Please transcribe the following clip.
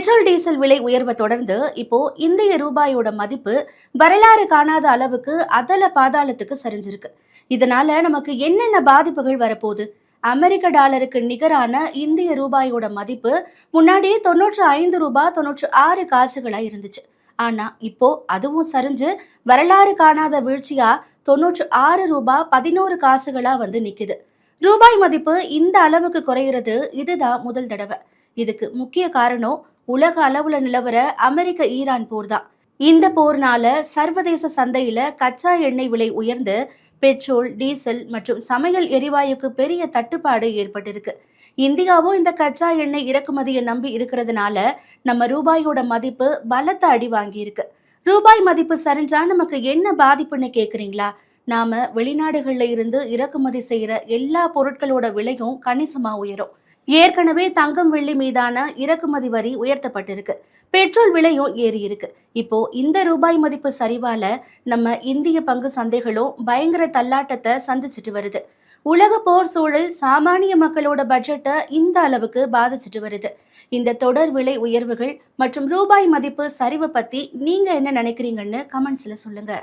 Petrol diesel விலை உயர்வை தொடர்ந்து இப்போ இந்திய ரூபாயோட மதிப்பு வரலாறு காணாத அளவுக்கு அதல பாதாளத்துக்கு சரிஞ்சிருக்கு. இதனால நமக்கு என்னென்ன பாதிப்புகள் வரப்போகுது? அமெரிக்க டாலருக்கு நிகரான இந்திய ரூபாயோட மதிப்பு முன்னாடி 95 ரூபாய் 96 காசுகளா இருந்துச்சு. ஆனா இப்போ அதுவும் சரிஞ்சு வரலாறு காணாத வீழ்ச்சியா 96 ரூபாய் 11 காசுகளா வந்து நிக்குது. ரூபாய் மதிப்பு இந்த அளவுக்கு குறையிறது இதுதான் முதல் தடவை. இதுக்கு முக்கிய காரணம் உலக அளவுல நிலவர அமெரிக்க ஈரான் போர் தான். இந்த போர்னால சர்வதேச சந்தையில கச்சா எண்ணெய் விலை உயர்ந்து பெட்ரோல், டீசல் மற்றும் சமையல் எரிவாயுக்கு பெரிய தட்டுப்பாடு ஏற்பட்டிருக்கு. இந்தியாவும் இந்த கச்சா எண்ணெய் இறக்குமதியை நம்பி இருக்கிறதுனால நம்ம ரூபாயோட மதிப்பு பலத்த அடி வாங்கியிருக்கு. ரூபாய் மதிப்பு சரிஞ்சா நமக்கு என்ன பாதிப்புன்னு கேக்குறீங்களா? நாம வெளிநாடுகள்ல இருந்து இறக்குமதி செய்யற எல்லா பொருட்களோட விலையும் கணிசமா உயரும். ஏற்கனவே தங்கம் வெள்ளி மீதான இறக்குமதி வரி உயர்த்தப்பட்டிருக்கு. பெட்ரோல் விலையும் ஏறி இருக்கு. இப்போ இந்த ரூபாய் மதிப்பு சரிவால நம்ம இந்திய பங்கு சந்தைகளும் பயங்கர தள்ளாட்டத்தை சந்திச்சுட்டு வருது. உலக போர் சூழல் சாமானிய மக்களோட பட்ஜெட்டை இந்த அளவுக்கு பாதிச்சுட்டு வருது. இந்த தொடர் விலை உயர்வுகள் மற்றும் ரூபாய் மதிப்பு சரிவை பத்தி நீங்க என்ன நினைக்கிறீங்கன்னு கமெண்ட்ஸ்ல சொல்லுங்க.